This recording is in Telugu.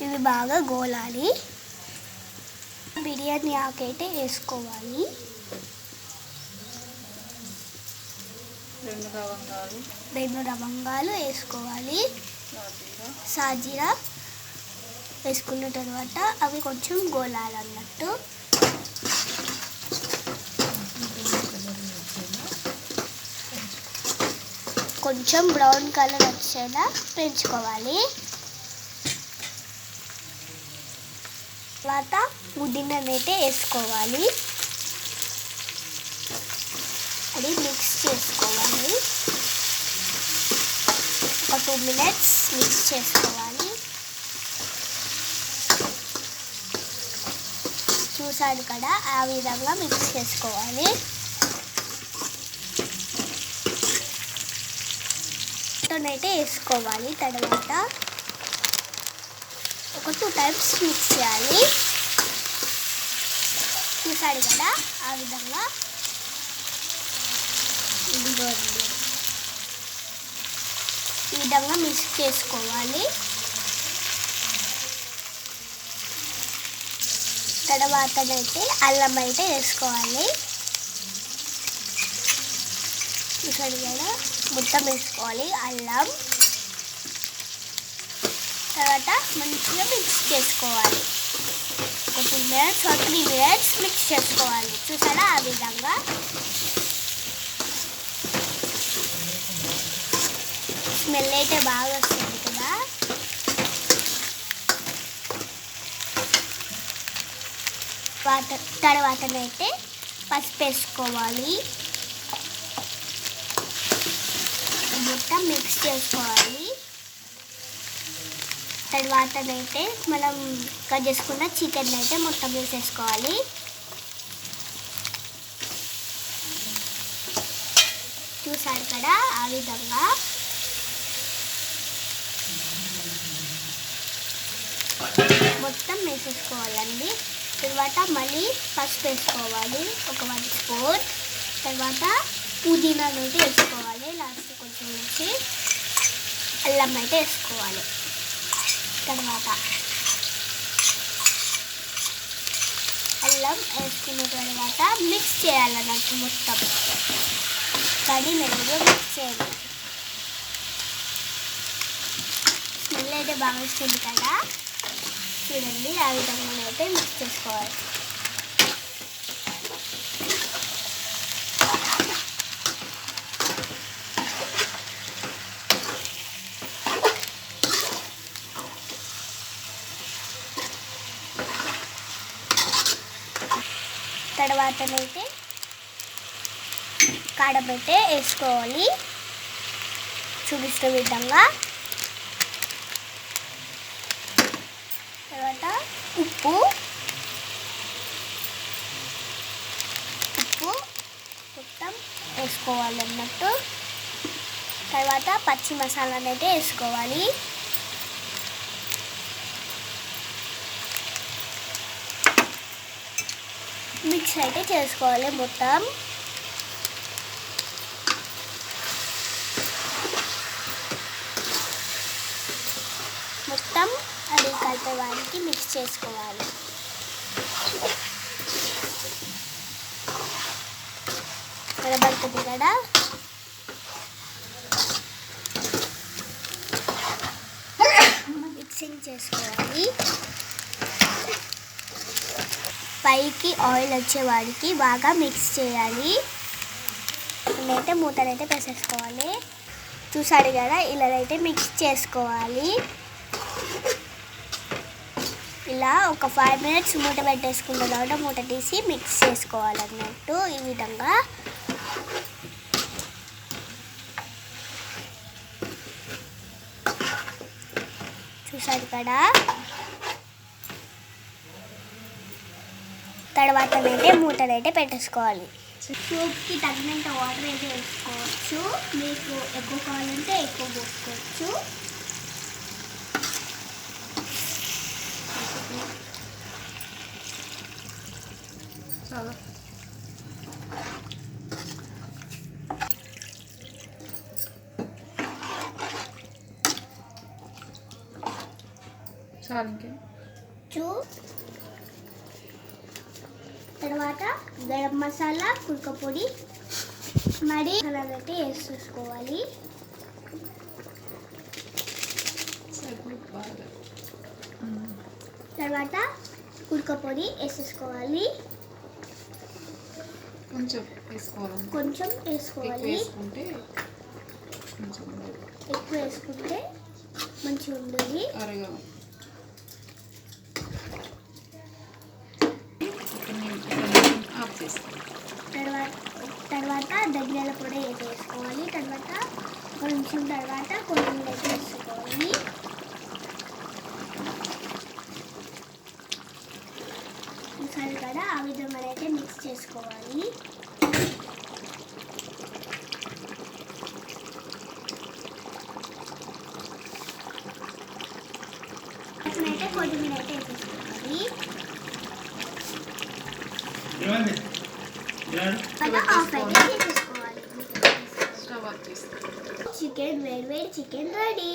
ఇవి బాగా గోలాలి. బిర్యానీ ఆకైతే వేసుకోవాలి. 2 లవంగాలు వేసుకోవాలి. సాజీరా వేసుకున్న తర్వాత అవి కొంచెం గోలాలన్నట్టు. కొంచెం బ్రౌన్ కలర్ వచ్చేలా పెంచుకోవాలి. తర్వాత పుదీనానైతే వేసుకోవాలి. అది మిక్స్ చేసుకోవాలి. ఒక 2 మినిట్స్ మిక్స్ చేసుకోవాలి. చూసారు కదా, ఆ విధంగా మిక్స్ చేసుకోవాలి. అయితే వేసుకోవాలి. తర్వాత ఒక 2 టైమ్స్ మిక్స్ చేయాలి. చూసారు కదా, ఆ విధంగా ఈ విధంగా మిక్స్ చేసుకోవాలి. తర్వాతనైతే అల్లం అయితే వేసుకోవాలి. చూసారు కదా, మొత్తం వేసుకోవాలి అల్లం. తర్వాత మంచిగా మిక్స్ చేసుకోవాలి. ఒక 2 మినిట్స్ 3 మినిట్స్ మిక్స్ చేసుకోవాలి. చూసారా, ఆ విధంగా స్మెల్ అయితే బాగా వస్తుంది కదా. తర్వాతనైతే పసుపు వేసుకోవాలి. మొత్తం మిక్స్ చేసుకోవాలి. తర్వాతనైతే మనం కట్ చేసుకున్న చికెన్ అయితే మొత్తం వేసేసుకోవాలి. చూసారు కదా, ఆ విధంగా మొత్తం వేసేసుకోవాలండి. తర్వాత మళ్ళీ పసుపు వేసుకోవాలి, ఒక 1 స్పూన్. తర్వాత పుదీనాను అయితే వేసుకోవాలి. లాస్ట్ కొంచెం వేసి అల్లం అయితే వేసుకోవాలి. తర్వాత అల్లం వేసుకున్న తర్వాత మిక్స్ చేయాలన్నట్టు మొత్తం. కానీ మెల్లగా మిక్స్ చేయాలి. స్మెల్ అయితే బాగా వస్తుంది కదా. చూడండి, ఆ విధంగా అయితే మిక్స్ చేసుకోవాలి. తర్వాతనైతే కారం అయితే వేసుకోవాలి చూపిస్తున్న విధంగా. తర్వాత ఉప్పు మొత్తం వేసుకోవాలన్నట్టు. తర్వాత పచ్చి మసాలాను అయితే వేసుకోవాలి. మిక్స్ అయితే చేసుకోవాలి మొత్తం. మొత్తం అది కలిపేవానికి మిక్స్ చేసుకోవాలి. కనబడుతుంది కదా. మిక్సింగ్ చేసుకోవాలి. పైకి ఆయిల్ వచ్చేవాడికి బాగా మిక్స్ చేయాలి. నేనైతే మూతనైతే వేసేసుకోవాలి. చూసారు కదా, ఇలా అయితే మిక్స్ చేసుకోవాలి. ఇలా ఒక 5 మినిట్స్ మూత పెట్టేసుకున్న తర్వాత మూత తీసి మిక్స్ చేసుకోవాలన్నట్టు. ఈ విధంగా చూసారు కదా. తర్వాతనైతే మూతనైతే పెట్టేసుకోవాలి. సూప్కి తగినంత వాటర్ అయితే వేసుకోవచ్చు. మీకు ఎక్కువ కావాలంటే ఎక్కువ పోసుకోవచ్చు. చాలు ఇంకే. తర్వాత గరం మసాలా, కుడక పొడి, మరి అలాగైతే వేసేసుకోవాలి. తర్వాత కుడక పొడి వేసేసుకోవాలి. కొంచెం వేసుకోవాలి. కొంచెం వేసుకోవాలి. ఎక్కువ వేసుకుంటే మంచిగా ఉంటుంది. తర్వాత ధనియాల పొడి వేసుకోవాలి. తర్వాత కొంచెం తర్వాత కొత్తిమీర వేసుకోవాలి. సరే కదా, ఆ విధంగా అయితే మిక్స్ చేసుకోవాలి. అయితే కొత్తిమీర అయితే వేసుకోవాలి. చికెన్ వేడి చికెన్ రెడీ.